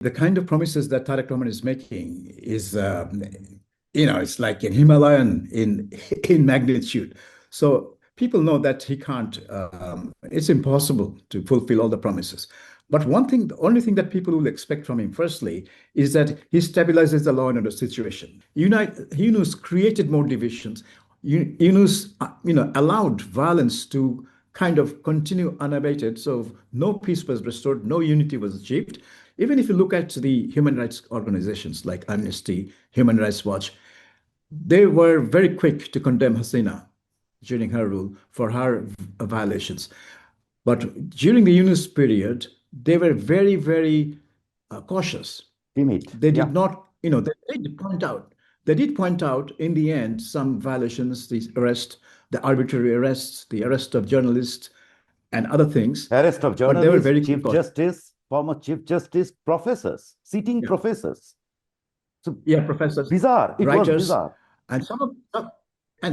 the kind of promises that Tarak Rahman is making is, it's like an Himalayan in magnitude. So people know that he can't, it's impossible to fulfill all the promises. But one thing, the only thing that people will expect from him, firstly, is that he stabilizes the law and order situation. Yunus created more divisions. Yunus, allowed violence to kind of continue unabated. So no peace was restored, no unity was achieved. Even if you look at the human rights organizations like Amnesty, Human Rights Watch, they were very quick to condemn Hasina during her rule for her violations. But during the Yunus period, they were very, very cautious. Timid. They did not, they did point out in the end some violations, the arbitrary arrests, the arrest of journalists, and other things. Arrest of journalists, but they were very Chief Justice, former Chief Justice, professors, sitting professors. So professors, bizarre. It was writers, bizarre. and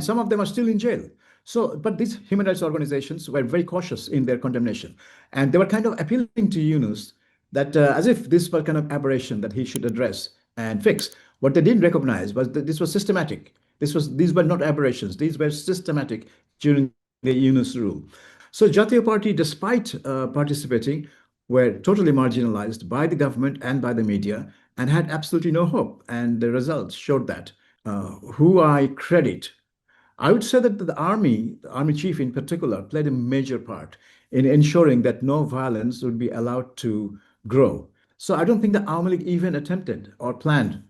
some of them are still in jail. So, but these human rights organizations were very cautious in their condemnation, and they were kind of appealing to Yunus that as if this was kind of aberration that he should address and fix. What they didn't recognize was that this was systematic. These were not aberrations. These were systematic during the Yunus rule. So Jatiya Party, despite participating, were totally marginalized by the government and by the media and had absolutely no hope. And the results showed that. Who I credit, I would say that the army chief in particular, played a major part in ensuring that no violence would be allowed to grow. So I don't think the Awami League even attempted or planned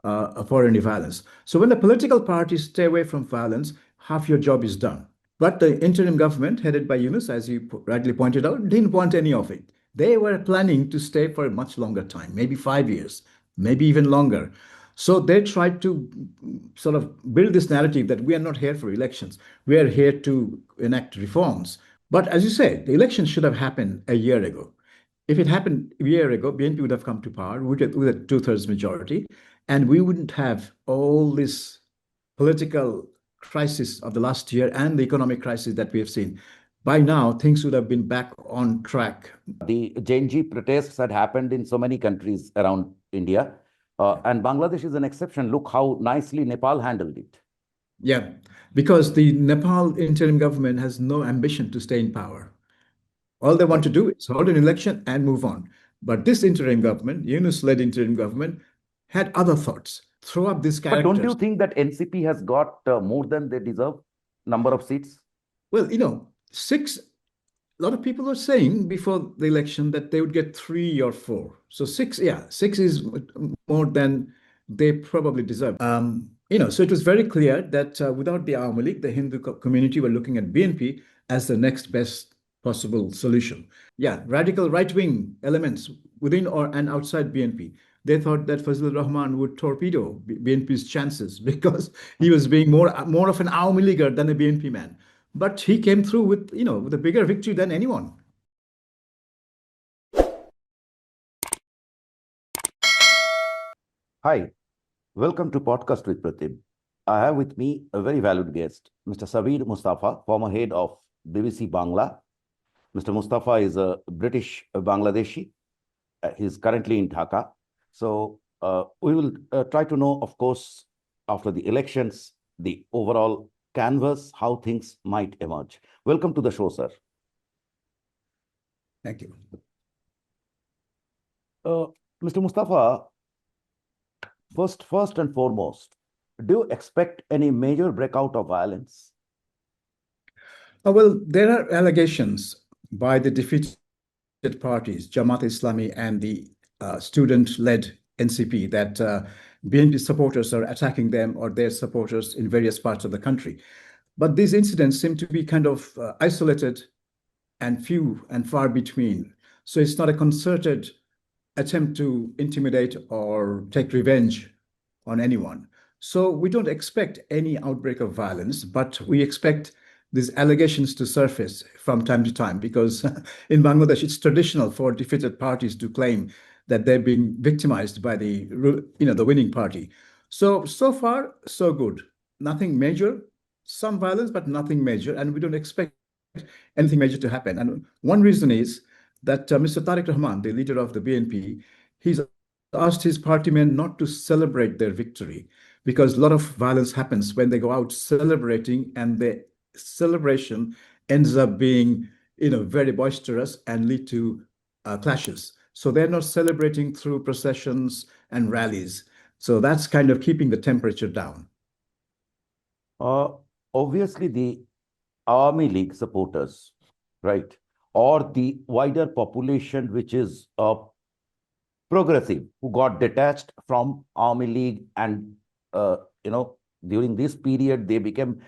for any violence. So when the political parties stay away from violence, half your job is done. But the interim government, headed by Yunus, as you rightly pointed out, didn't want any of it. They were planning to stay for a much longer time, maybe 5 years, maybe even longer. So they tried to sort of build this narrative that we are not here for elections. We are here to enact reforms. But as you say, the election should have happened a year ago. If it happened a year ago, BNP would have come to power with a two-thirds majority, and we wouldn't have all this political crisis of the last year and the economic crisis that we have seen. By now, things would have been back on track. The Gen Z protests had happened in so many countries around India, and Bangladesh is an exception. Look how nicely Nepal handled it. Yeah, because the Nepal interim government has no ambition to stay in power. All they want to do is hold an election and move on. But this interim government, Yunus-led interim government, had other thoughts. Throw up these characters. But don't you think that NCP has got more than they deserve, number of seats? Well, 6, a lot of people were saying before the election that they would get 3 or 4. So 6 is more than they probably deserve. So it was very clear that without the Awami League, the Hindu community were looking at BNP as the next best possible solution. Yeah, radical right-wing elements within and outside BNP. They thought that Fazlur Rahman would torpedo BNP's chances because he was being more of an Awami Leaguer than a BNP man. But he came through with a bigger victory than anyone. Hi, welcome to Podcast with Pratim. I have with me a very valued guest, Mr. Sabir Mustafa, former head of BBC Bangla. Mr. Mustafa is a British Bangladeshi. He's currently in Dhaka. So we will try to know, of course, after the elections, the overall canvas, how things might emerge. Welcome to the show, sir. Thank you. Mr. Mustafa, first and foremost, do you expect any major breakout of violence? Well, there are allegations by the defeated parties, Jamaat-e-Islami and the student-led NCP, that BNP supporters are attacking them or their supporters in various parts of the country. But these incidents seem to be kind of isolated and few and far between. So it's not a concerted attempt to intimidate or take revenge on anyone. So we don't expect any outbreak of violence, but we expect these allegations to surface from time to time, because in Bangladesh, it's traditional for defeated parties to claim that they're being victimized by the winning party. So far, so good. Nothing major, some violence, but nothing major. And we don't expect anything major to happen. And one reason is that Mr. Tarak Rahman, the leader of the BNP, he's asked his party men not to celebrate their victory because a lot of violence happens when they go out celebrating, and the celebration ends up being, very boisterous and lead to clashes. So they're not celebrating through processions and rallies. So that's kind of keeping the temperature down. Uh, Obviously, the Awami League supporters, right, or the wider population, which is progressive, who got detached from Awami League, and uh, you know during this period they became,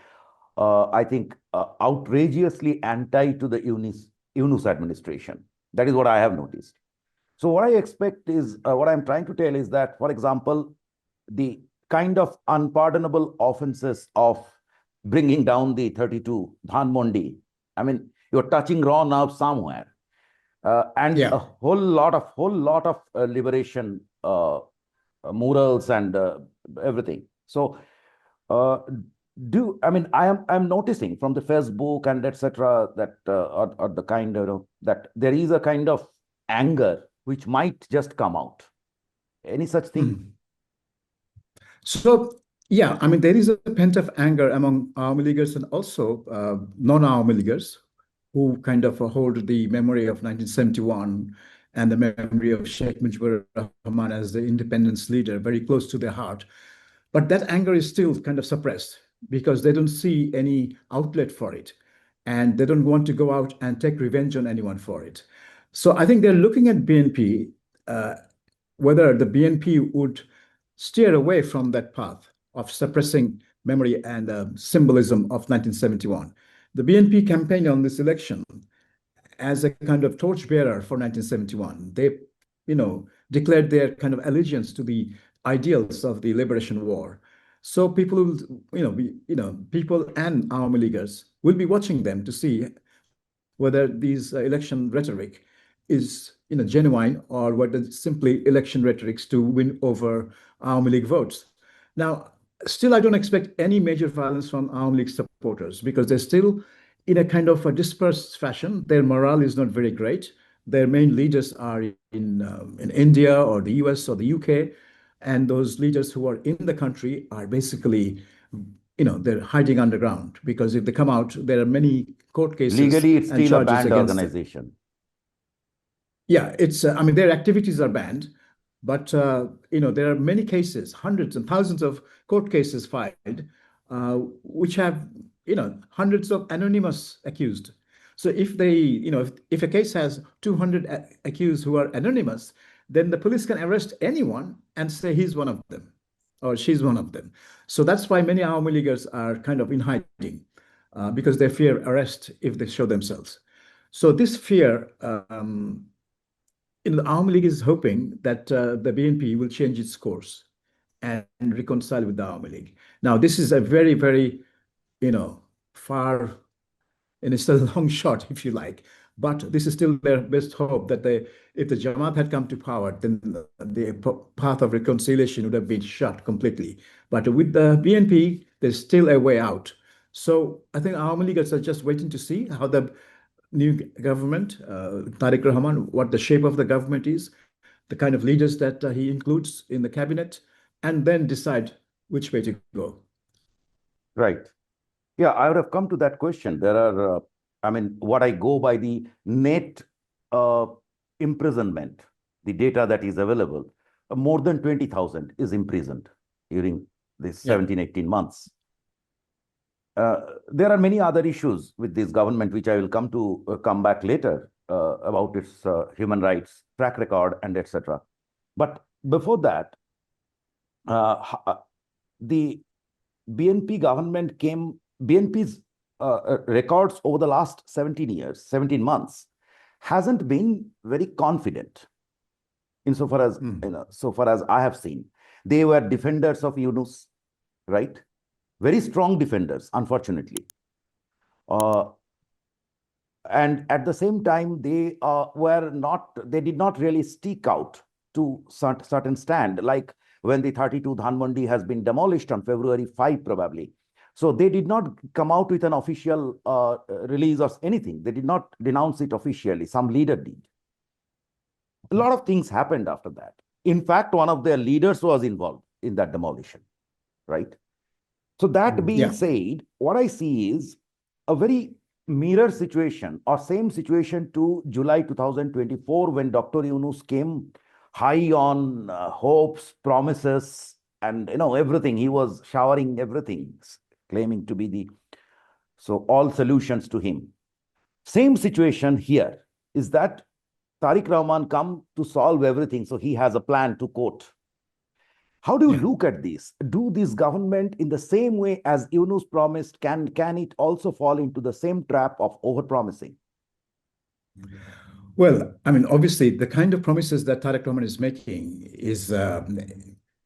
I think, outrageously anti to the Yunus administration. That is what I have noticed. So what I expect is, what I'm trying to tell is that, for example, the kind of unpardonable offenses of bringing down the 32 Dhanmondi, I mean, you're touching raw nerves somewhere, and a Yeah. whole lot of liberation murals and everything. So, uh, I'm noticing from the Facebook and etc. that or the kind of, that there is a kind of anger which might just come out. Any such thing? Mhm. So, yeah, I mean, there is a pent-up anger among Awami Leaguers and also non-Awami Leaguers who kind of hold the memory of 1971 and the memory of Sheikh Mujibur Rahman as the independence leader very close to their heart. But that anger is still kind of suppressed because they don't see any outlet for it. And they don't want to go out and take revenge on anyone for it. So I think they're looking at BNP, uh, whether the BNP would steer away from that path of suppressing memory and symbolism of 1971. The BNP campaign on this election as a kind of torchbearer for 1971. They, declared their kind of allegiance to the ideals of the liberation war. So people will, people and Awami Leaguers will be watching them to see whether these election rhetoric is, genuine, or whether simply election rhetorics to win over Awami League votes. Now, still, I don't expect any major violence from Awami League supporters because they're still in a kind of a dispersed fashion. Their morale is not very great. Their main leaders are in India or the US or the UK, and those leaders who are in the country are basically, they're hiding underground because if they come out, there are many court cases Legally, it's and still a charges banned against them. organization. Yeah, it's, I mean, their activities are banned, but, there are many cases, hundreds and thousands of court cases filed, which have, hundreds of anonymous accused. So if they, if a case has 200 accused who are anonymous, then the police can arrest anyone and say he's one of them or she's one of them. So that's why many Awami Leaguers are kind of in hiding because they fear arrest if they show themselves. So this fear, the Awami League is hoping that the BNP will change its course and reconcile with the Awami League. Now, this is a very, very, far, and it's a long shot, if you like. But this is still their best hope that if the Jamaat had come to power, then the path of reconciliation would have been shut completely. But with the BNP, there's still a way out. So I think Awami Leaguers are just waiting to see how the new government, Tariq Rahman, what the shape of the government is, the kind of leaders that he includes in the cabinet, and then decide which way to go. Right. Yeah, I would have come to that question. There are, what I go by the net uh, imprisonment, the data that is available, more than 20,000 is imprisoned during this Yeah. 17, 18 months. There are many other issues with this government, which I will come back later about its human rights track record and etc. But before that, the BNP government BNP's records over the last 17 years, 17 months, hasn't been very confident insofar as, so far as I have seen. They were defenders of Yunus, right? Very strong defenders, unfortunately. And at the same time, they did not really stick out to certain stand, like when the 32 Dhanmondi has been demolished on February 5, probably. So they did not come out with an official release or anything. They did not denounce it officially. Some leader did. A lot of things happened after that. In fact, one of their leaders was involved in that demolition, right? So that being Yeah. said, what I see is a very mirror situation or same situation to July 2024 when Dr. Yunus came high on hopes, promises, and everything. He was showering everything, claiming to be all solutions to him. Same situation here is that Tarak Rahman come to solve everything, so he has a plan to quote. How do you Yeah. look at this? Do this government, in the same way as Yunus promised, can it also fall into the same trap of overpromising? Well, I mean, obviously, the kind of promises that Tarak Rahman is making is,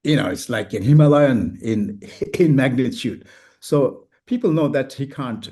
it's like an Himalayan in magnitude. So people know that he can't.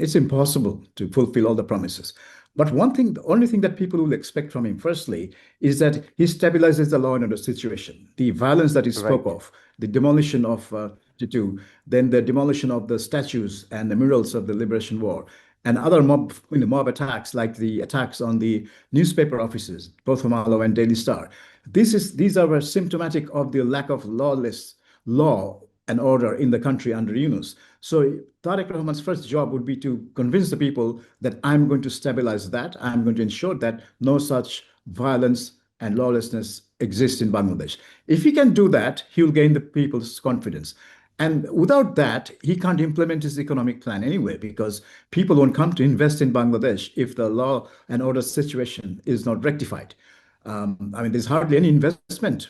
It's impossible to fulfill all the promises. But one thing, the only thing that people will expect from him, firstly, is that he stabilizes the law and order situation. The violence that he spoke Right. of, the demolition of 52, then the demolition of the statues and the murals of the Liberation War, and other mob attacks like the attacks on the newspaper offices, both Humalo and Daily Star. These are symptomatic of the lack of law and order in the country under Yunus. So Tariq Rahman's first job would be to convince the people that I'm going to stabilize that. I'm going to ensure that no such violence and lawlessness exists in Bangladesh. If he can do that, he will gain the people's confidence. And without that, he can't implement his economic plan anyway, because people won't come to invest in Bangladesh if the law and order situation is not rectified. I mean, there's hardly any investment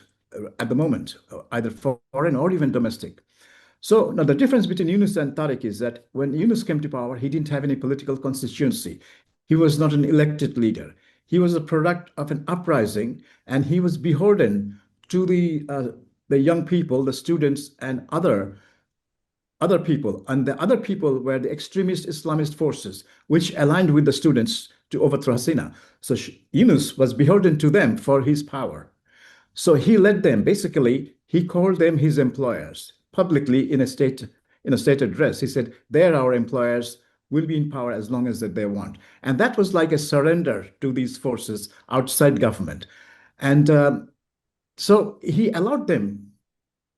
at the moment, either foreign or even domestic. So now the difference between Yunus and Tariq is that when Yunus came to power, he didn't have any political constituency. He was not an elected leader. He was a product of an uprising, and he was beholden to the young people, the students, and other people. And the other people were the extremist Islamist forces, which aligned with the students to overthrow Hasina. So Yunus was beholden to them for his power. So he led them. Basically, he called them his employers publicly in a state address. He said, "They're our employers. Will be in power as long as that they want." And that was like a surrender to these forces outside government. And so he allowed them,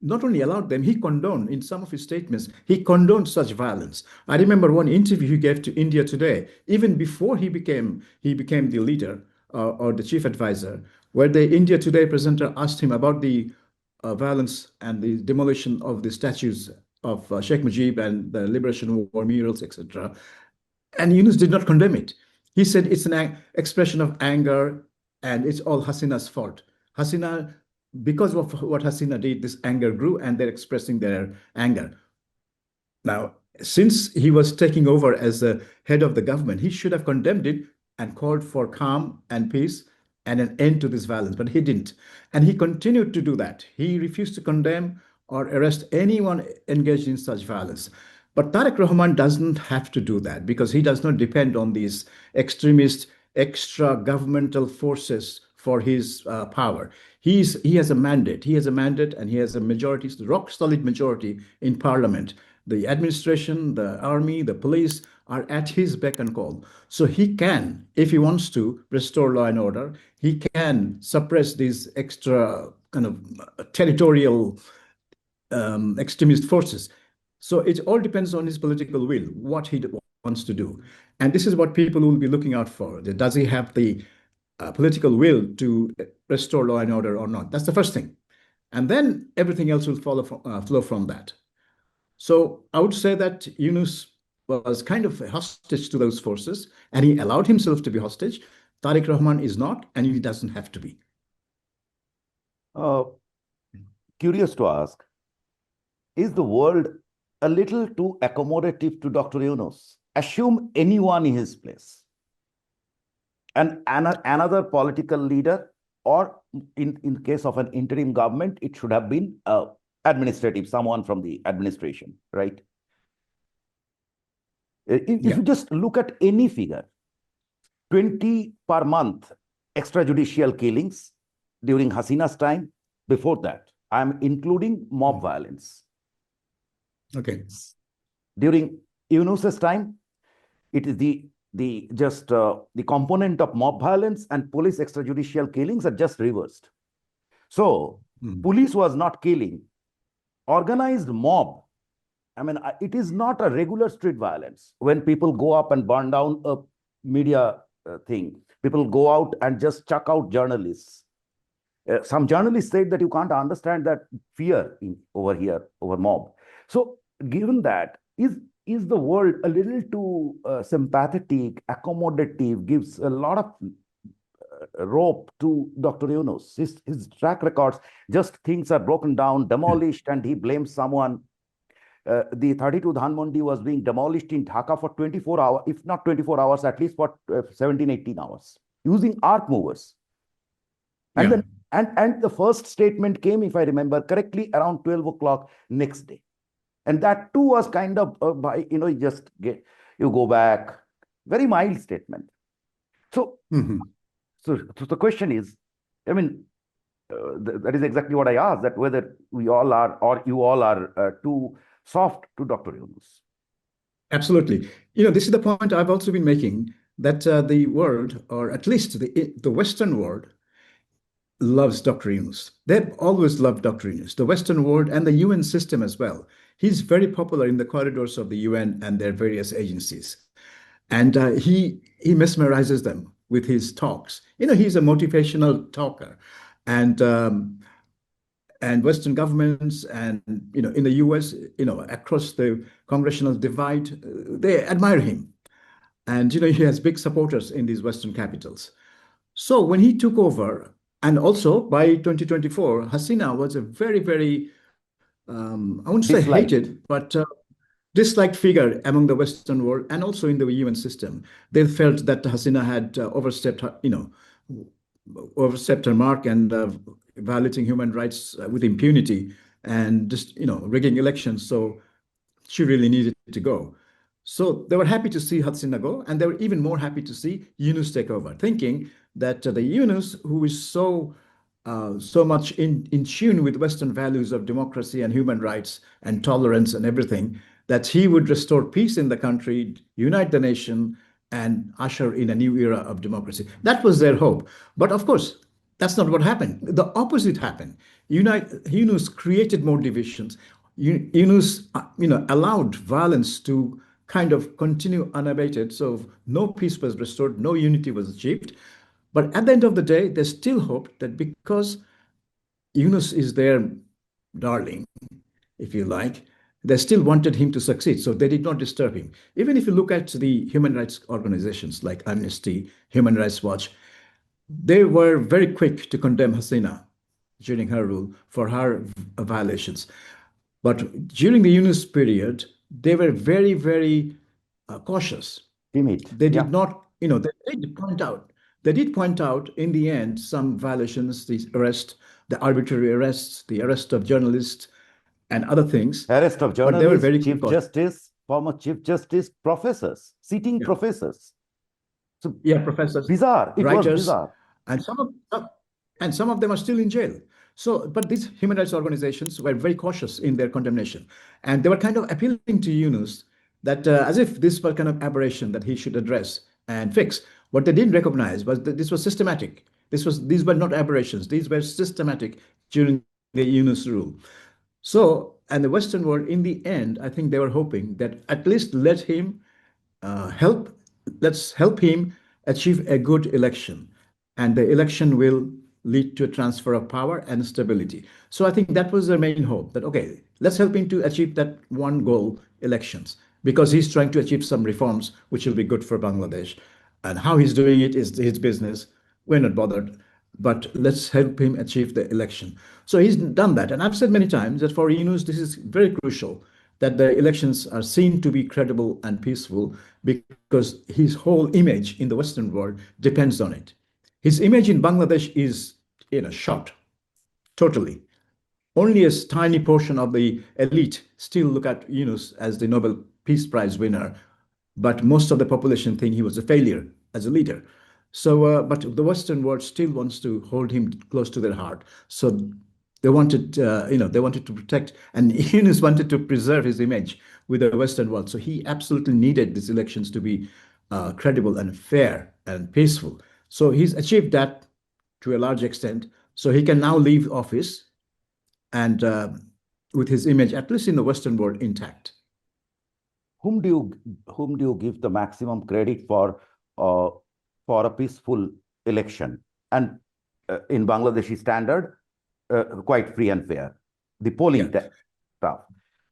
not only allowed them, he condoned in some of his statements, he condoned such violence. I remember one interview he gave to India Today, even before he became the leader or the chief advisor, where the India Today presenter asked him about the violence and the demolition of the statues of Sheikh Mujib and the Liberation War murals, etc. And Yunus did not condemn it. He said it's an expression of anger and it's all Hasina's fault. Hasina, because of what Hasina did, this anger grew and they're expressing their anger. Now, since he was taking over as the head of the government, he should have condemned it and called for calm and peace and an end to this violence, but he didn't. And he continued to do that. He refused to condemn or arrest anyone engaged in such violence. But Tariq Rahman doesn't have to do that because he does not depend on these extremist, extra governmental forces for his power. He has a mandate. He has a mandate and he has a majority, rock solid majority in parliament. The administration, the army, the police are at his beck and call. So he can, if he wants to, restore law and order. He can suppress these extra kind of territorial extremist forces. So it all depends on his political will, what he wants to do. And this is what people will be looking out for. Does he have the political will to restore law and order or not? That's the first thing. And then everything else will flow from that. So I would say that Yunus was kind of a hostage to those forces, and he allowed himself to be hostage. Tariq Rahman is not, and he doesn't have to be. Uh, Curious to ask, is the world a little too accommodative to Dr. Yunus? Assume anyone in his place. And another political leader, or in case of an interim government, it should have been administrative, someone from the administration, right? If Yeah. you just look at any figure, 20 per month extrajudicial killings during Hasina's time. Before that, I'm including mob violence. Okay. During Yunus's time, it is the component of mob violence and police extrajudicial killings are just reversed. So Mm. police was not killing. Organized mob, I mean, it is not a regular street violence. When people go up and burn down a media thing, people go out and just chuck out journalists. Some journalists said that you can't understand that fear over here, over mob. So, given that, is the world a little too sympathetic, accommodative, gives a lot of rope to Dr. Yunus? His track records, just things are broken down, demolished, and he blames someone. The 32 Dhanmondi was being demolished in Dhaka for 24 hours, if not 24 hours, at least for 17, 18 hours, using arc movers. And Yeah. then and the first statement came, if I remember correctly, around 12 o'clock next day. And that too was kind of by, you go back, very mild statement. So, Mhm. so the question is, I mean, that is exactly what I asked, that whether we all are, or you all are too soft to Dr. Yunus. Absolutely. This is the point I've also been making, that the world, or at least the Western world, loves Dr. Yunus. They've always loved Dr. Yunus, the Western world and the UN system as well. He's very popular in the corridors of the UN and their various agencies. And he mesmerizes them with his talks. He's a motivational talker. And Western governments and in the US, across the congressional divide, they admire him. And he has big supporters in these Western capitals. So when he took over, and also by 2024, Hasina was a very, very, I wouldn't say Disliked. hated, but disliked figure among the Western world and also in the UN system. They felt that Hasina had overstepped her mark and violating human rights with impunity and just, rigging elections. So she really needed to go. So they were happy to see Hasina go, and they were even more happy to see Yunus take over, thinking that the Yunus, who is so much in tune with Western values of democracy and human rights and tolerance and everything, that he would restore peace in the country, unite the nation, and usher in a new era of democracy. That was their hope. But of course, that's not what happened. The opposite happened. Yunus created more divisions. Yunus, allowed violence to kind of continue unabated. So no peace was restored, no unity was achieved. But at the end of the day, they still hoped that because Yunus is their darling, if you like, they still wanted him to succeed. So they did not disturb him. Even if you look at the human rights organizations like Amnesty, Human Rights Watch, they were very quick to condemn Hasina during her rule for her violations. But during the Yunus period, they were very, very cautious. Timid. They Yeah. did not, they did point out in the end some violations, the arbitrary arrests, the arrest of journalists, and other things. Arrest of But they were journalists, very Chief cautious. Justice, former Chief Justice, professors, sitting Yeah, professors. So yeah, professors, bizarre. It was writers, bizarre. and some of them are still in jail. So, but these human rights organizations were very cautious in their condemnation, and they were kind of appealing to Yunus that as if this were kind of aberration that he should address and fix. What they didn't recognize was that this was systematic. These were not aberrations. These were systematic during the Yunus rule. So, and the Western world, in the end, I think they were hoping that at least let him uh, help, let's help him achieve a good election. And the election will lead to a transfer of power and stability. So I think that was their main hope that, okay, let's help him to achieve that one goal, elections, because he's trying to achieve some reforms which will be good for Bangladesh. And how he's doing it is his business. We're not bothered, but let's help him achieve the election. So he's done that. And I've said many times that for Yunus, this is very crucial that the elections are seen to be credible and peaceful because his whole image in the Western world depends on it. His image in Bangladesh is, shot totally. Only a tiny portion of the elite still look at Yunus as the Nobel Peace Prize winner, but most of the population think he was a failure as a leader. So, but the Western world still wants to hold him close to their heart. So they wanted to protect, and Yunus wanted to preserve his image with the Western world. So he absolutely needed these elections to be credible and fair and peaceful. So he's achieved that to a large extent. So he can now leave office and with his image, at least in the Western world, intact. Whom do you give the maximum credit for a peaceful election and in Bangladeshi standard, quite free and fair? The polling staff.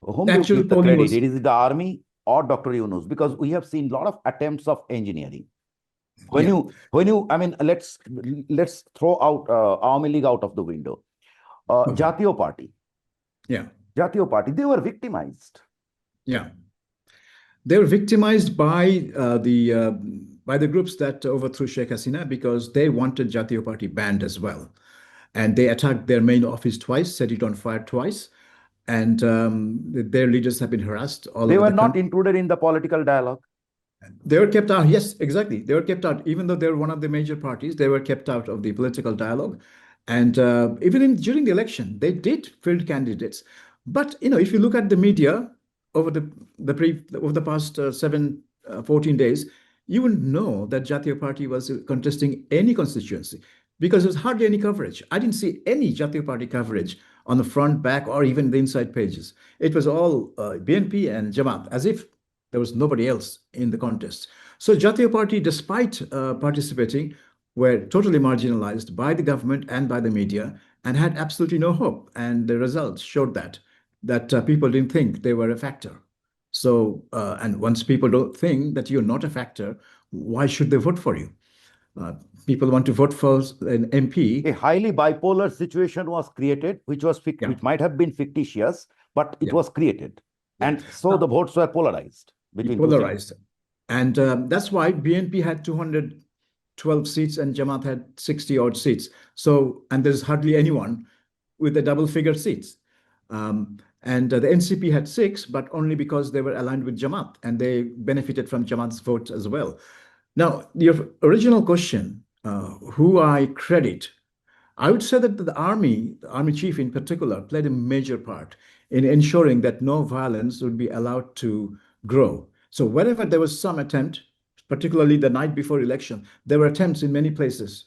Whom The do you actual give the polling credit? was, It is the army or Dr. Yunus? Because we have seen a lot of attempts of engineering. I mean, let's throw out Awami League out of the window. okay. Jatiyo Party. Yeah. Jatiyo Party, they were victimized. Yeah. They were victimized by the groups that overthrew Sheikh Hasina because they wanted Jatiyo Party banned as well. And they attacked their main office twice, set it on fire twice. And their leaders have been harassed all They over were the not country. included in the political dialogue. They were kept out. Yes, exactly. They were kept out. Even though they were one of the major parties, they were kept out of the political dialogue. And even during the election, they did field candidates. But if you look at the media over the past 14 days, you will know that Jatiyo Party was contesting any constituency because there was hardly any coverage. I didn't see any Jatiyo Party coverage on the front, back, or even the inside pages. It was all BNP and Jamaat, as if there was nobody else in the contest. So Jatiyo Party, despite participating, were totally marginalized by the government and by the media and had absolutely no hope. And the results showed that people didn't think they were a factor. So, and once people don't think that you're not a factor, why should they vote for you? People want to vote for an MP. A highly bipolar situation was created, which Yeah, which might have been fictitious, but it yeah, was created. yeah. And so the votes were polarized between two sides. Polarized. And that's why BNP had 212 seats and Jamaat had 60 odd seats. So, and there's hardly anyone with a double figure seats. And the NCP had 6, but only because they were aligned with Jamaat and they benefited from Jamaat's vote as well. Now, your original question, who I credit, I would say that the army chief in particular, played a major part in ensuring that no violence would be allowed to grow. So wherever there was some attempt, particularly the night before election, there were attempts in many places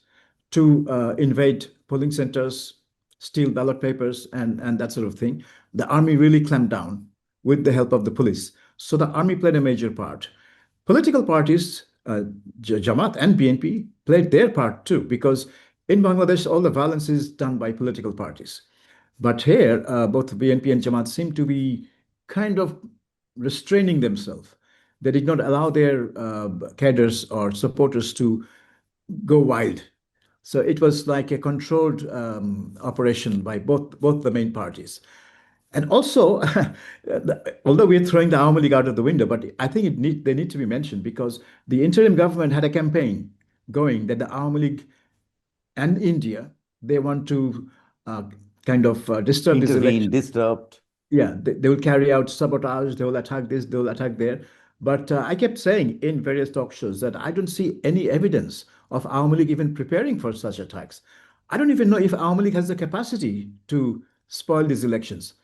to invade polling centers, steal ballot papers, and that sort of thing. The army really clamped down with the help of the police. So the army played a major part. Political parties, Jamaat and BNP, played their part too, because in Bangladesh, all the violence is done by political parties. But here, both BNP and Jamaat seem to be kind of restraining themselves. They did not allow their cadres or supporters to go wild. So it was like a controlled operation by both the main parties. And also, although we're throwing the Awami League out of the window, but I think they need to be mentioned because the interim government had a campaign going that the Awami League and India, they want to uh, kind of disturb this Intervene, election. disturbed. Yeah, they will carry out sabotage, they will attack this, they will attack there. But I kept saying in various talk shows that I don't see any evidence of Awami League even preparing for such attacks. I don't even know if Awami League has the capacity to spoil these elections.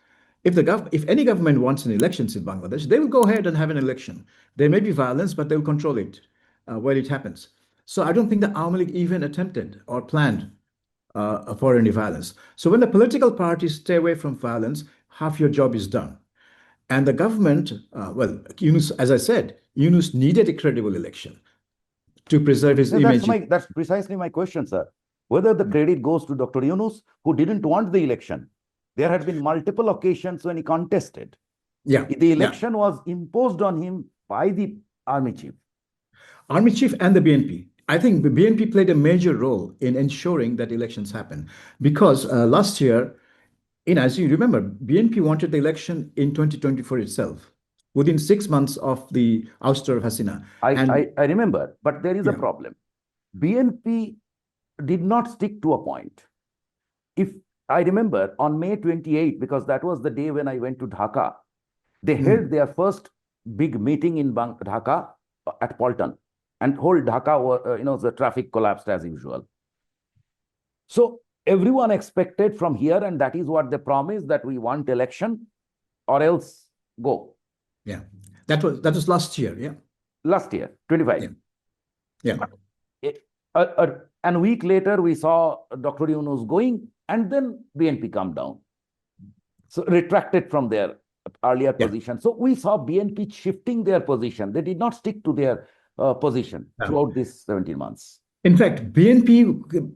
If any government wants an elections in Bangladesh, they will go ahead and have an election. There may be violence, but they'll control it where it happens. So I don't think the Awami League even attempted or planned for any violence. So when the political parties stay away from violence, half your job is done. And the government, well, Yunus, as I said, Yunus needed a credible election to preserve his No, image. that's precisely my question, sir. Whether the credit goes to Dr. Yunus, who didn't want the election. There had been multiple occasions when he contested. Yeah, The yeah. election was imposed on him by the army chief. Army chief and the BNP. I think the BNP played a major role in ensuring that elections happen because last year, as you remember, BNP wanted the election in 2024 itself, within 6 months of the ouster of Hasina. I remember, but there is a Yeah, problem. BNP did not stick to a point. If I remember on May 28, because that was the day when I went to Dhaka, they held their first big meeting in Dhaka at Polton, and whole Dhaka, the traffic collapsed as usual. So everyone expected from here, and that is what they promised, that we want election or else go. yeah. That was last year. Yeah, Last year, 25. yeah, yeah. And a week later, we saw Dr. Yunus going, and then BNP come down. So retracted from their earlier position. So we saw BNP shifting their position. They did not stick to their position throughout these 17 months. In fact, BNP,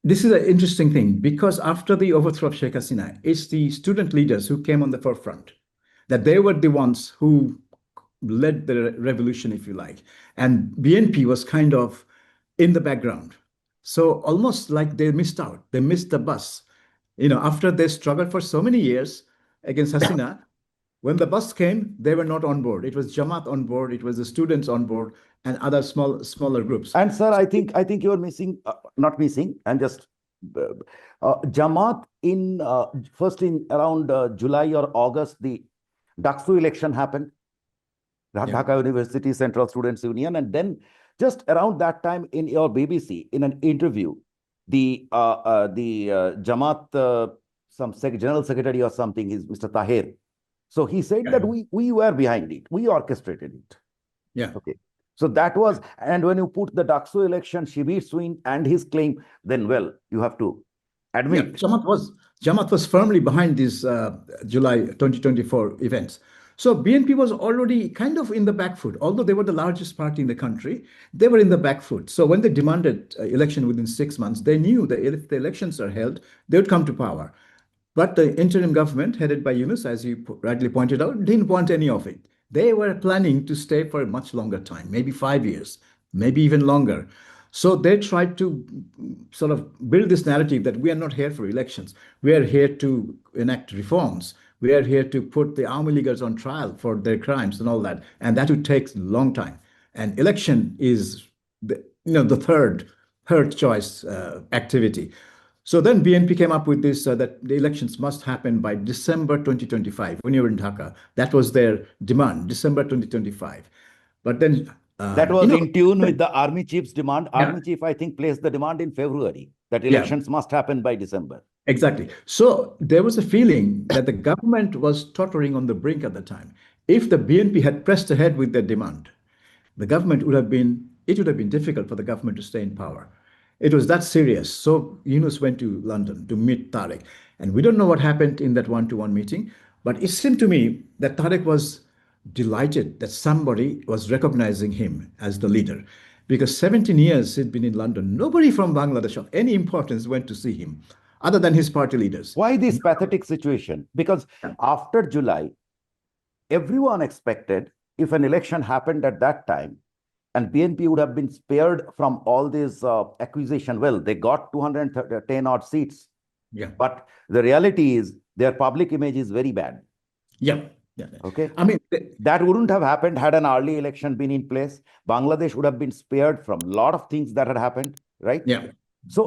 this is an interesting thing because after the overthrow of Sheikh Hasina, it's the student leaders who came on the forefront, that they were the ones who led the revolution, if you like. And BNP was kind of in the background. So almost like they missed out, they missed the bus. After they struggled for so many years against Hasina, when the bus came, they were not on board. It was Jamaat on board, it was the students on board, and other smaller groups. And sir, I think you are missing, not missing, and just Jamaat in first in around July or August, the Daksu election happened, Dhaka University Central Students Union, and then just around that time in your BBC, in an interview, the Jamaat, some general secretary or something, is Mr. Tahir. So he said that we were behind it, we orchestrated it. Yeah. Okay. So that was, and when you put the Daksu election, Shibir Swin and his claim, then well, you have to admit. Jamaat was firmly behind these July 2024 events. So BNP was already kind of in the back foot. Although they were the largest party in the country, they were in the back foot. So when they demanded election within 6 months, they knew that if the elections are held, they would come to power. But the interim government, headed by Yunus, as you rightly pointed out, didn't want any of it. They were planning to stay for a much longer time, maybe 5 years, maybe even longer. So they tried to sort of build this narrative that we are not here for elections. We are here to enact reforms. We are here to put the Awami Leaguers on trial for their crimes and all that. And that would take a long time. And election is the third choice activity. So then BNP came up with this, that the elections must happen by December 2025, when you were in Dhaka. That was their demand, December 2025. But then... that was in tune with the army chief's demand. Army chief, I think, placed the demand in February, that elections must happen by December. Exactly. So there was a feeling that the government was tottering on the brink at the time. If the BNP had pressed ahead with their demand, it would have been difficult for the government to stay in power. It was that serious. So Yunus went to London to meet Tariq. And we don't know what happened in that one-to-one meeting, but it seemed to me that Tariq was delighted that somebody was recognizing him as the leader. Because 17 years he'd been in London, nobody from Bangladesh of any importance went to see him, other than his party leaders. Why this pathetic situation? Because after July, everyone expected, if an election happened at that time, and BNP would have been spared from all this accusation. Well, they got 210 odd seats. Yeah. But the reality is their public image is very bad. Yeah. Okay. I mean, that wouldn't have happened had an early election been in place. Bangladesh would have been spared from a lot of things that had happened, right? Yeah. So,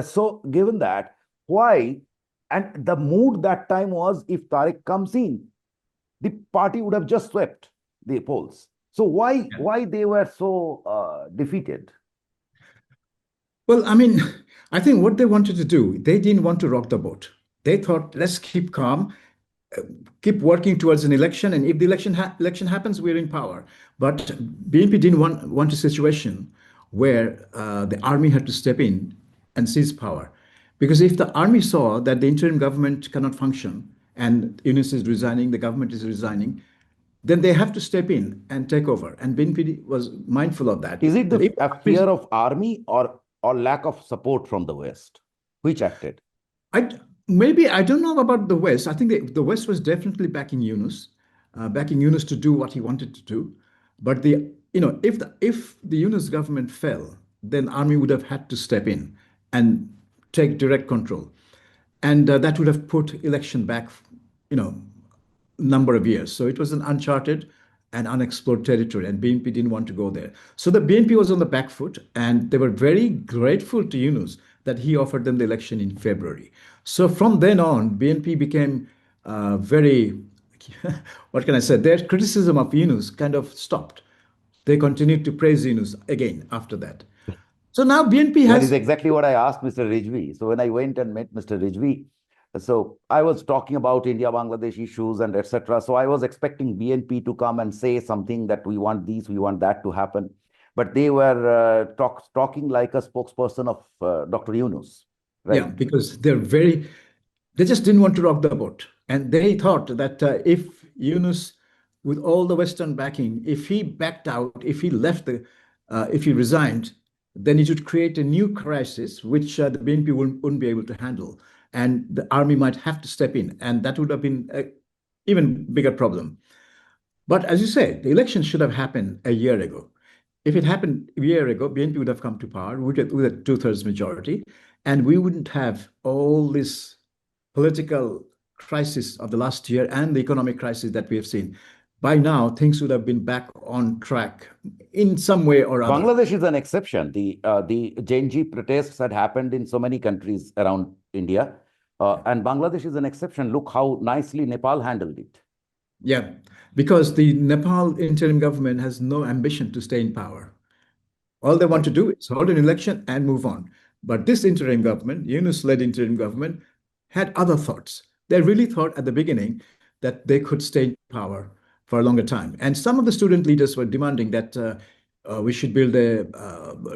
so given that, why? And the mood that time was, if Tariq comes in, the party would have just swept the polls. So why they were so defeated? Well, I mean, I think what they wanted to do, they didn't want to rock the boat. They thought, let's keep calm, keep working towards an election, and if the election happens, we're in power. But BNP didn't want a situation where the army had to step in and seize power. Because if the army saw that the interim government cannot function and Yunus is resigning, the government is resigning, then they have to step in and take over. And BNP was mindful of that. Is it a fear of army or lack of support from the West? Which acted? I don't know about the West. I think the West was definitely backing Yunus to do what he wanted to do. But if the Yunus government fell, then army would have had to step in and take direct control, and that would have put election back, number of years. So it was an uncharted and unexplored territory, and BNP didn't want to go there. So the BNP was on the back foot, and they were very grateful to Yunus that he offered them the election in February. So from then on, BNP became very, what can I say? Their criticism of Yunus kind of stopped. They continued to praise Yunus again after that. So now BNP has... That is exactly what I asked Mr. Rijvi. So when I went and met Mr. Rijvi, so I was talking about India-Bangladesh issues and etc. So I was expecting BNP to come and say something that we want this, we want that to happen. but they were talking like a spokesperson of Dr. Yunus, Yeah, right? because they just didn't want to rock the boat. And they thought that if Yunus, with all the Western backing, if he backed out, if he resigned, then it would create a new crisis, which the BNP wouldn't be able to handle. And the army might have to step in. And that would have been an even bigger problem. But as you say, the election should have happened a year ago. If it happened a year ago, BNP would have come to power with a two-thirds majority, and we wouldn't have all this political crisis of the last year and the economic crisis that we have seen. By now, things would have been back on track in some way or other. Bangladesh is an exception. The Gen protests had happened in so many countries around India, and Bangladesh is an exception. Look how nicely Nepal handled it. Yeah, because the Nepal interim government has no ambition to stay in power. All they want to do is hold an election and move on. But this interim government, Yunus-led interim government, had other thoughts. They really thought at the beginning that they could stay in power for a longer time. And some of the student leaders were demanding that we should build a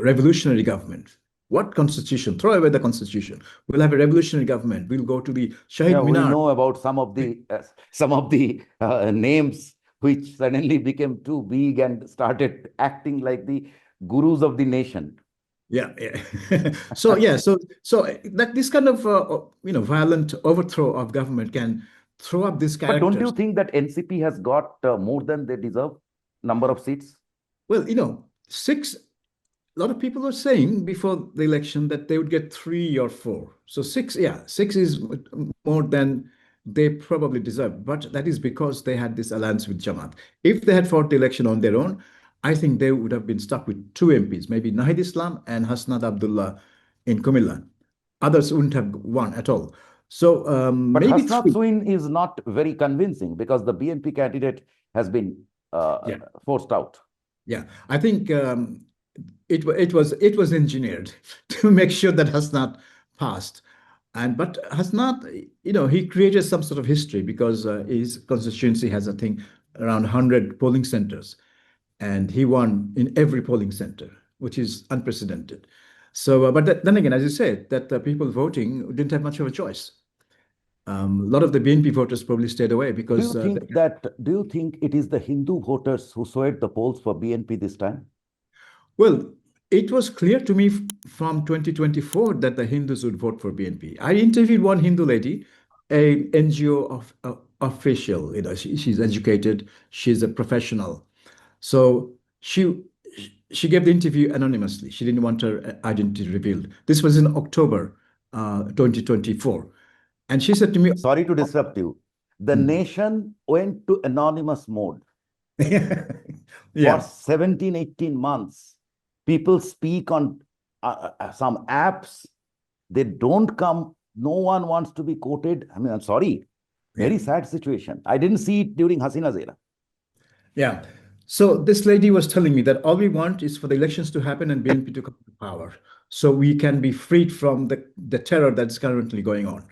revolutionary government. What constitution? Throw away the constitution. We'll have a revolutionary government. We'll go to the Shahid Yeah, we Minar. know about some of the names which suddenly became too big and started acting like the gurus of the nation. Yeah, yeah. So yeah, so that this kind of violent overthrow of government can throw up these But don't you characters. think that NCP has got more than they deserve number of seats? Well, six. A lot of people were saying before the election that they would get three or four. So six, yeah, six is more than they probably deserve. But that is because they had this alliance with Jamaat. If they had fought the election on their own, I think they would have been stuck with two MPs, maybe Nahid Islam and Hasnat Abdullah in Kumilla. Others wouldn't have won at all. So But maybe Hasnat three. Swin is not very convincing because the BNP candidate has been Yeah, forced out. yeah. I think it was engineered to make sure that Hasnat passed. But Hasnat, he created some sort of history because his constituency has, I think, around 100 polling centers, and he won in every polling center, which is unprecedented. So, then again, as you said, that people voting didn't have much of a choice. A lot of the BNP voters probably stayed away because Do you think it is the Hindu voters who swayed the polls for BNP this time? well, it was clear to me from 2024 that the Hindus would vote for BNP. I interviewed one Hindu lady, a NGO official. She's educated, she's a professional. So she gave the interview anonymously. She didn't want her identity revealed. This was in October 2024. And she said to me, Sorry to disrupt you. The nation went to anonymous mode for yeah, 17, 18 months. People speak on some apps. They don't come. No one wants to be quoted. I mean, I'm sorry. Very yeah. sad situation. I didn't see it during Hasina's era. Yeah. So this lady was telling me that all we want is for the elections to happen and BNP to come to power, so we can be freed from the terror that's currently going on.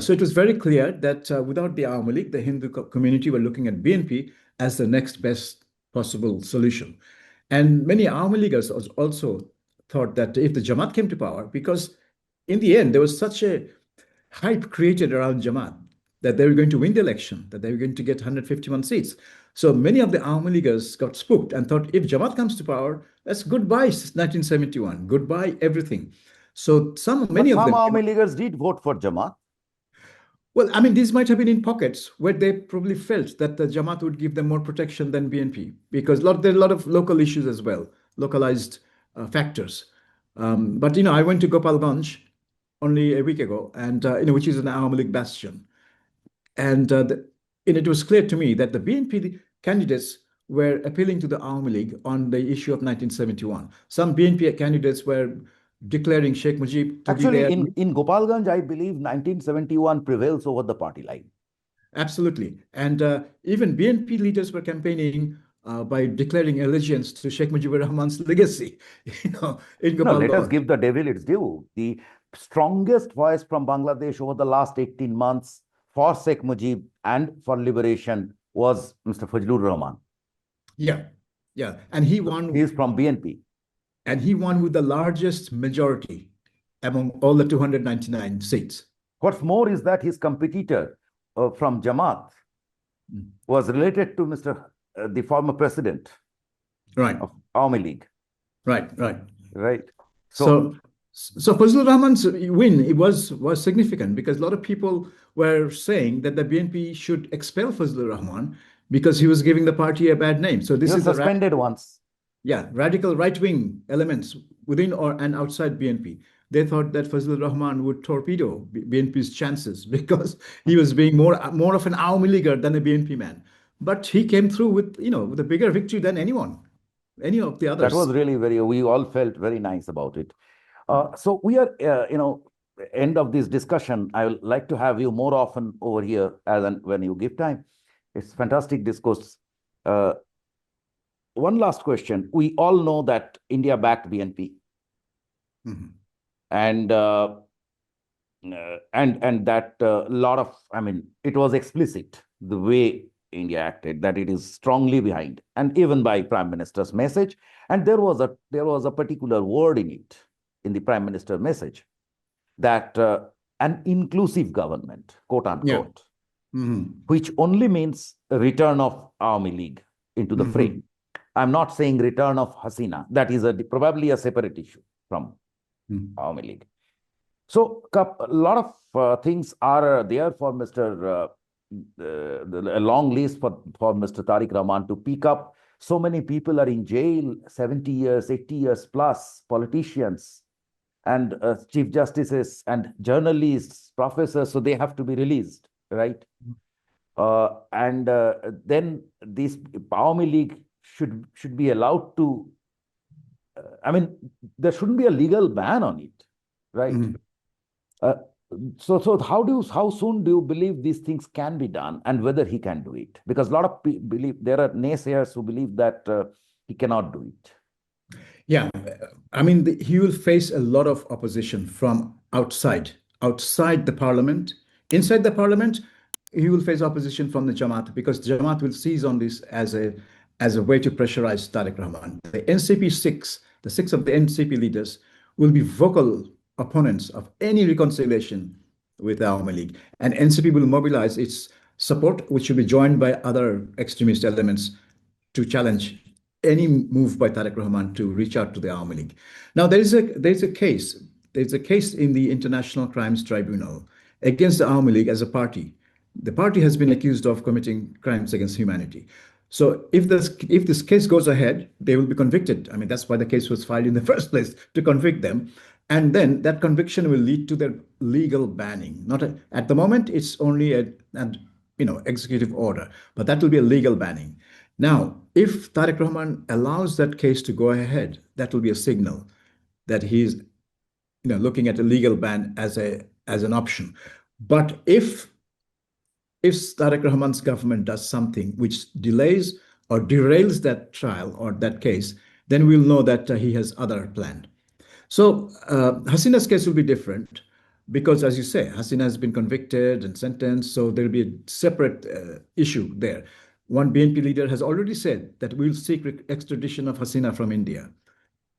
So it was very clear that without the Awami League, the Hindu community were looking at BNP as the next best possible solution. And many Awami Leaguers also thought that if the Jamaat came to power, because in the end, there was such a hype created around Jamaat that they were going to win the election, that they were going to get 151 seats. So many of the Awami Leaguers got spooked and thought, if Jamaat comes to power, that's goodbye 1971, goodbye everything. So many But of some them. Awami Leaguers did vote for Jamaat. Well, I mean, these might have been in pockets where they probably felt that the Jamaat would give them more protection than BNP, because there are a lot of local issues as well, localized factors. But I went to Gopalganj only a week ago, and which is an Awami League bastion, and it was clear to me that the BNP candidates were appealing to the Awami League on the issue of 1971. Some BNP candidates were declaring Sheikh Mujib to be Actually, there. in Gopalganj, I believe 1971 prevails over the party line. Absolutely. And even BNP leaders were campaigning by declaring allegiance to Sheikh Mujibur Rahman's legacy, in No, let us Gopalganj. give the devil its due. The strongest voice from Bangladesh over the last 18 months for Sheikh Mujib and for liberation was Mr. Fajlur Rahman. Yeah. Yeah, and he He won, is from BNP. and he won with the largest majority among all the 299 seats. What's more is that his competitor from Jamaat Mm. was related to the former president Right, of Awami League, right. right? So So Fazlur Rahman's win, it was significant because a lot of people were saying that the BNP should expel Fazlur Rahman because he was giving the party a bad name. So he this was is the suspended once. radical right-wing elements within or and outside BNP. They thought that Fazlur Rahman would torpedo BNP's chances because he was being more of an Awami Leaguer than a BNP man. But he came through with with a bigger victory than any of the That was others. really we all felt very nice about it. So we are, end of this discussion. I would like to have you more often over here as and when you give time. It's fantastic discourse. Uh, One last question. We all know that India backed BNP, Mhm. and and that lot of, I mean, it was explicit the way India acted, that it is strongly behind, and even by Prime Minister's message. And there was a particular word in it, in the Prime Minister message, that an inclusive government, quote Yeah. unquote, Mhm. which only means a return of Army League into the Mhm. frame. I'm not saying return of Hasina. That is probably a separate issue from Mhm. Army League. So a lot of things are there for Mr. A long list for Mr. Tarak Rahman to pick up. So many people are in jail, 70 years, 80 years plus, politicians and chief justices and journalists, professors, so they have to be released, right? And then this Awami League should be allowed to. I mean, there shouldn't be a legal ban on it, right? Mhm. Uh, so how soon do you believe these things can be done, and whether he can do it? Because a lot of people believe, there are naysayers who believe that he cannot do it. Yeah, I mean, he will face a lot of opposition from outside the parliament. Inside the parliament, he will face opposition from the Jamaat because Jamaat will seize on this as a way to pressurize Tariq Rahman. The six of the NCP leaders, will be vocal opponents of any reconciliation with the Awami League, and NCP will mobilize its support, which will be joined by other extremist elements to challenge any move by Tariq Rahman to reach out to the Awami League. Now there's a case in the International Crimes Tribunal against the Awami League as a party. The party has been accused of committing crimes against humanity. So if this case goes ahead, they will be convicted. I mean, that's why the case was filed in the first place, to convict them. And then that conviction will lead to their legal banning. At the moment, it's only an executive order, but that will be a legal banning. Now, if Tariq Rahman allows that case to go ahead, that will be a signal that he's looking at a legal ban as an option. But if Tariq Rahman's government does something which delays or derails that trial or that case, then we'll know that he has other plan. So Hasina's case will be different because, as you say, Hasina has been convicted and sentenced, so there'll be a separate issue there. One BNP leader has already said that we'll seek extradition of Hasina from India,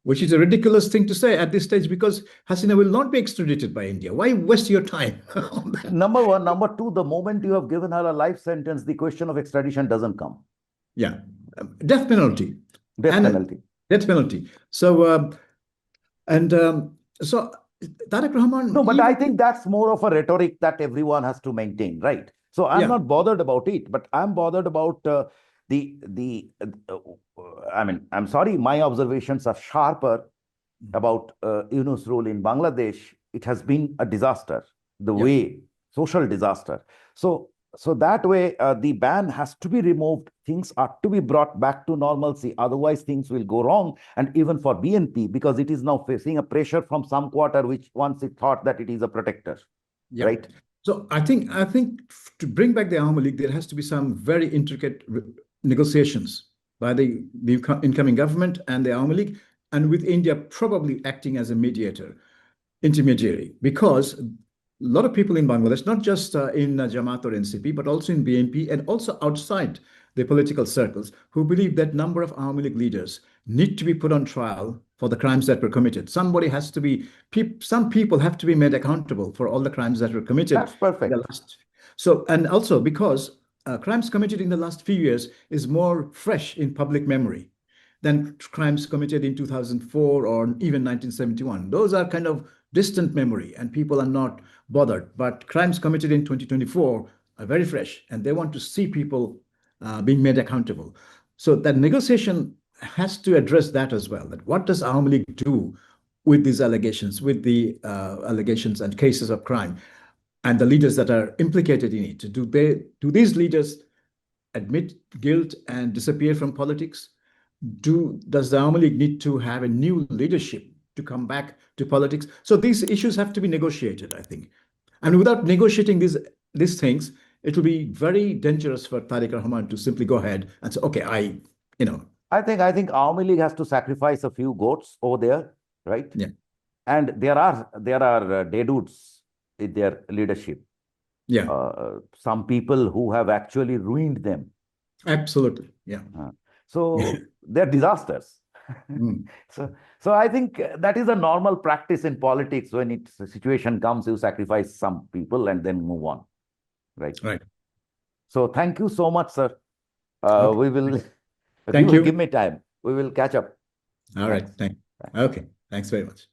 which is a ridiculous thing to say at this stage because Hasina will not be extradited by India. Why waste your time on that? Number one. Number two, the moment you have given her a life sentence, the question of extradition doesn't come. Yeah, death penalty Death and penalty. death penalty. So Tariq Rahman, No, but I even think that's more of a rhetoric that everyone has to maintain, right? So I'm yeah, not bothered about it, but I'm bothered about the. I mean, I'm sorry, my observations are sharper about Yunus' rule in Bangladesh. It has been a disaster, the yeah. way, social disaster. So that way, the ban has to be removed. Things are to be brought back to normalcy. Otherwise, things will go wrong. And even for BNP, because it is now facing a pressure from some quarter, which once it thought that it is a protector, Yeah. right? So I think to bring back the Awami League, there has to be some very intricate negotiations by the incoming government and the Awami League, and with India probably acting as a intermediary, because a lot of people in Bangladesh, not just in Jamaat or NCP, but also in BNP and also outside the political circles, who believe that number of Awami League leaders need to be put on trial for the crimes that were committed. Somebody has to be, some people have to be made accountable for all the crimes that were committed That's in the perfect. last. So, and also because crimes committed in the last few years is more fresh in public memory than crimes committed in 2004 or even 1971. Those are kind of distant memory and people are not bothered. But crimes committed in 2024 are very fresh and they want to see people being made accountable. So that negotiation has to address that as well. That what does Awami League do with these allegations, with the allegations and cases of crime, and the leaders that are implicated in it? Do these leaders admit guilt and disappear from politics? Does the Awami League need to have a new leadership to come back to politics? So these issues have to be negotiated, I think. And without negotiating these things, it will be very dangerous for Tariq Rahman to simply go ahead and say, okay, you know, I think Awami League has to sacrifice a few goats over there, right? yeah, And there are dead dudes in their leadership. yeah, Some people who have actually ruined them. absolutely, yeah. So they're disasters. Mm, So I think that is a normal practice in politics. When a situation comes, you sacrifice some people and then move on, right? right. So thank you so much, sir. Okay. We will, if you Thank will give you. me time, we will catch up. All right. Thanks. Thank. Thanks. Okay. Thanks very much.